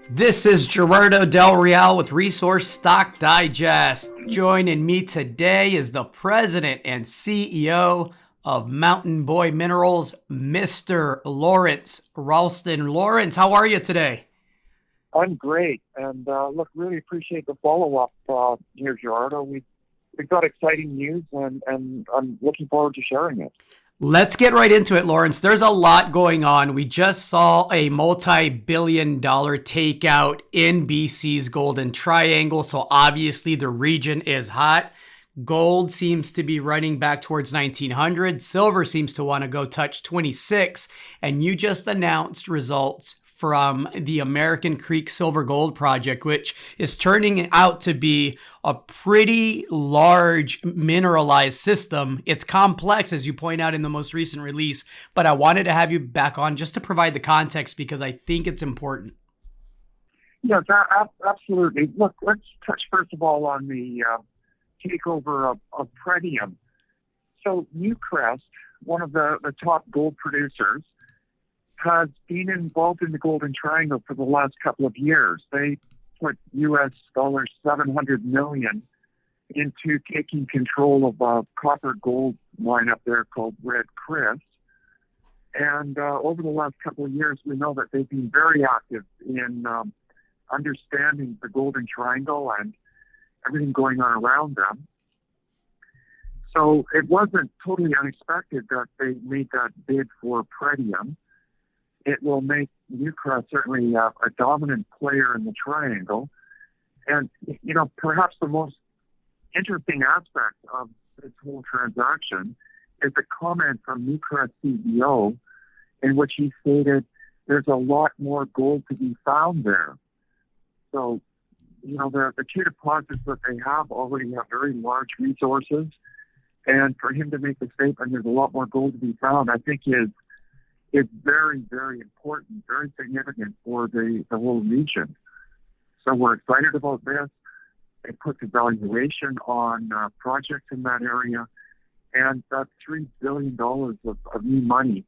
This is Gerardo Del Real with Resource Stock Digest. Joining me today is the president and CEO of Mountain Boy Minerals, Mr. Lawrence Roulston. Lawrence, how are you today? I'm great, and look, really appreciate the follow-up here, Gerardo. We've got exciting news, and I'm looking forward to sharing it. Let's get right into it, Lawrence. There's a lot going on. We just saw a multi-billion-dollar takeout in BC's Golden Triangle, so obviously the region is hot. Gold seems to be running back towards 1900. Silver seems to want to go touch 26, and you just announced results from the American Creek Silver Gold Project, which is turning out to be a pretty large mineralized system. It's complex, as you point out in the most recent release, but I wanted to have you back on just to provide the context because I think it's important. Yes, absolutely. Look, let's touch first of all on the takeover of Pretium. So Newcrest, one of the top gold producers, has been involved in the Golden Triangle for the last couple of years. They put US $700 million into taking control of a copper gold mine up there called Red Chris. And over the last couple of years, we know that they've been very active in understanding the Golden Triangle and everything going on around them. So it wasn't totally unexpected that they made that bid for Pretium. It will make Newcrest certainly a dominant player in the triangle. And, you know, perhaps the most interesting aspect of this whole transaction is a comment from Newcrest CEO in which he stated there's a lot more gold to be found there. So, you know, the two deposits that they have already have very large resources. And for him to make the statement there's a lot more gold to be found, I think is very, very important, very significant for the whole region. So we're excited about this. It puts a valuation on projects in that area. And that $3 billion of new money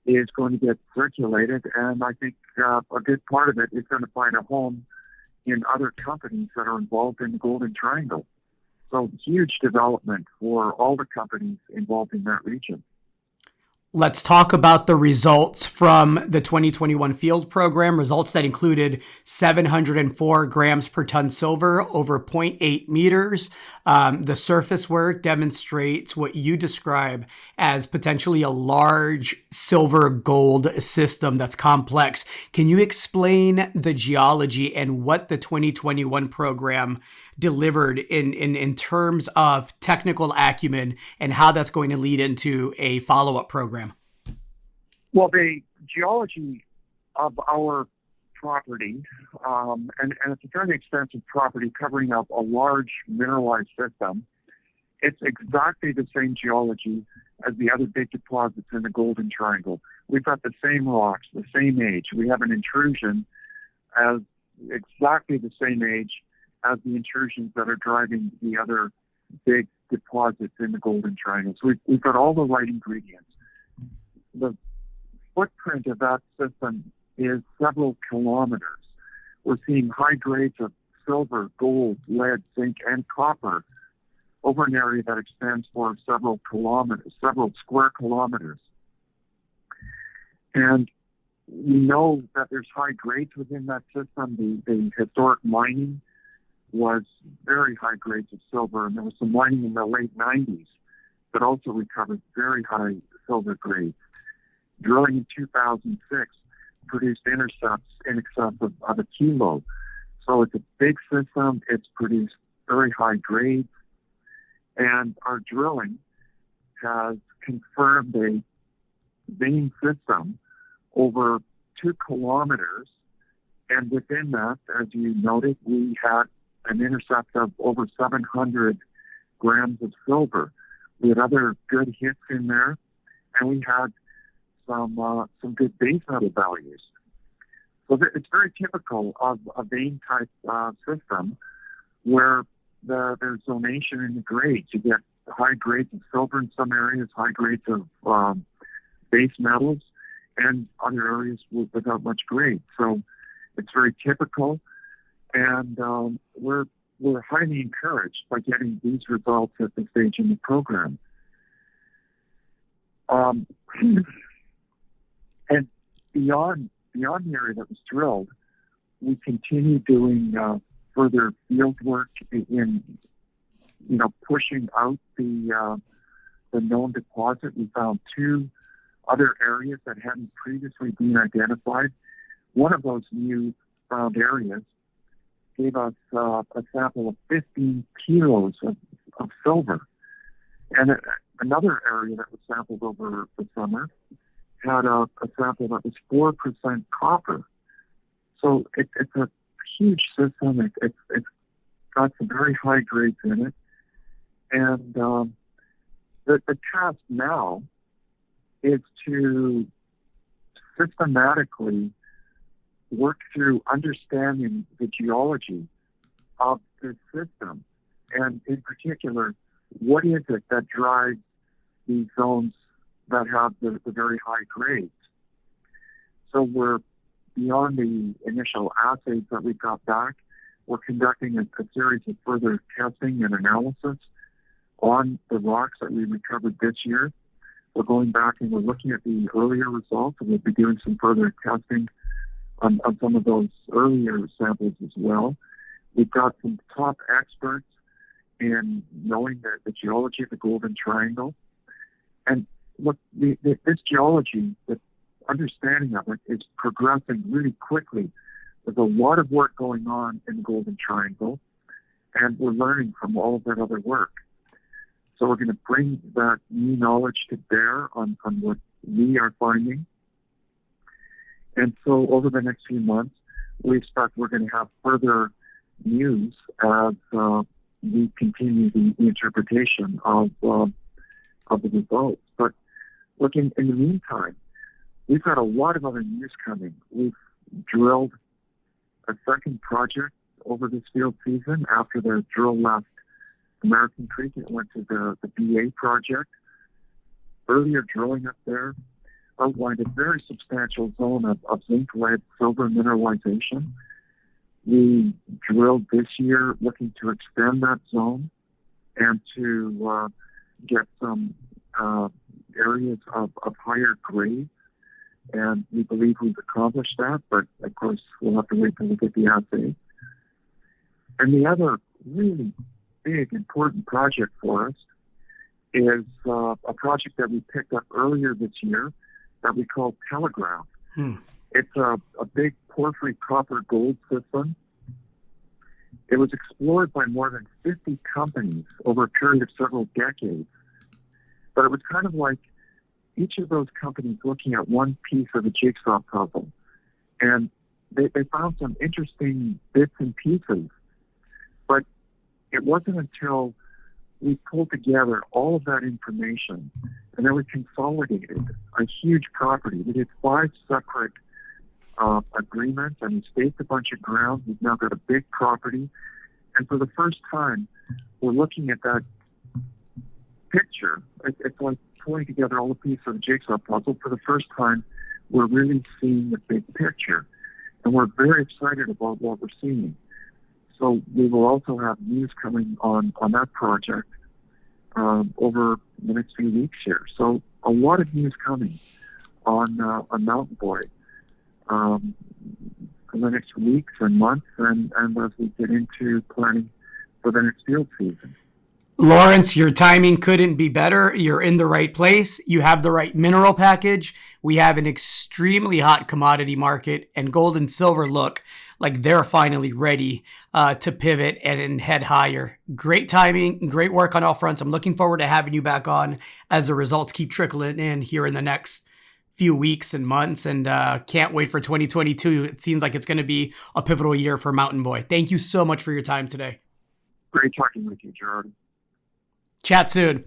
is going to get circulated. And I think a good part of it is going to find a home in other companies that are involved in the Golden Triangle. So huge development for all the companies involved in that region. Let's talk about the results from the 2021 field program, results that included 704 grams per ton silver over 0.8 meters. The surface work demonstrates what you describe as potentially a large silver gold system that's complex. Can you explain the geology and what the 2021 program delivered in terms of technical acumen and how that's going to lead into a follow-up program? Well, the geology of our property, and it's a fairly extensive property covering up a large mineralized system. It's exactly the same geology as the other big deposits in the Golden Triangle. We've got the same rocks, the same age. We have an intrusion as exactly the same age as the intrusions that are driving the other big deposits in the Golden Triangle. So we've got all the right ingredients. The footprint of that system is several kilometers. We're seeing high grades of silver, gold, lead, zinc, and copper over an area that extends for several kilometers, several square kilometers. And we know that there's high grades within that system. The historic mining was very high grades of silver, and there was some mining in the late 90s that also recovered very high silver grades. Drilling in 2006 produced intercepts in excess of a kilo. So it's a big system. It's produced very high grades. And our drilling has confirmed a vein system over 2 kilometers. And within that, as you noted, we had an intercept of over 700 grams of silver. We had other good hits in there, and we had some good base metal values. So it's very typical of a vein type system where there's zonation in the grades. You get high grades of silver in some areas, high grades of base metals, and other areas without much grade. So It's very typical, and we're highly encouraged by getting these results at this stage in the program. And beyond the area that was drilled, we continue doing further field work in pushing out the known deposit. We found 2 other areas that hadn't previously been identified. One of those new found areas gave us a sample of 15 kilos of silver. And another area that was sampled over the summer had a sample that was 4% copper. So it's a huge system. It's got some very high grades in it. And the task now is to systematically work through understanding the geology of this system. And in particular, what is it that drives these zones that have the very high grades? So we're beyond the initial assays that we got back. We're conducting a series of further testing and analysis on the rocks that we recovered this year. We're going back and we're looking at the earlier results, and we'll be doing some further testing on some of those earlier samples as well. We've got some top experts in knowing the geology of the Golden Triangle. And look, this geology, the understanding of it is progressing really quickly. There's a lot of work going on in the Golden Triangle, and we're learning from all of that other work. So we're going to bring that new knowledge to bear on what we are finding. And so over the next few months, we expect we're going to have further news as we continue the interpretation of the results. But look, in the meantime, we've got a lot of other news coming. We've drilled a second project over this field season. After the drill left American Creek, it went to the BA project. Earlier drilling up there outlined a very substantial zone of zinc, lead, silver mineralization. We drilled this year looking to extend that zone and to get some areas of higher grades. And we believe we've accomplished that, but of course we'll have to wait till we get the assay. And the other really big, important project for us is a project that we picked up earlier this year that we call Telegraph. It's a big porphyry copper gold system. It was explored by more than 50 companies over a period of several decades. But it was kind of like each of those companies looking at one piece of a jigsaw puzzle. And they found some interesting bits and pieces. But it wasn't until we pulled together all of that information and then we consolidated a huge property. We did 5 separate agreements, and we staked a bunch of ground. We've now got a big property. And for the first time, we're looking at that picture. It's like pulling together all the pieces of the jigsaw puzzle. For the first time, we're really seeing the big picture. And we're very excited about what we're seeing. So we will also have news coming on that project over the next few weeks here. So a lot of news coming on Mountain Boy in the next weeks and months, and as we get into planning for the next field season. Lawrence, your timing couldn't be better. You're in the right place. You have the right mineral package. We have an extremely hot commodity market, and gold and silver look like they're finally ready to pivot and head higher. Great timing, great work on all fronts. I'm looking forward to having you back on as the results keep trickling in here in the next few weeks and months, and can't wait for 2022. It seems like it's going to be a pivotal year for Mountain Boy. Thank you so much for your time today. Great talking with you, Gerard. Chat soon.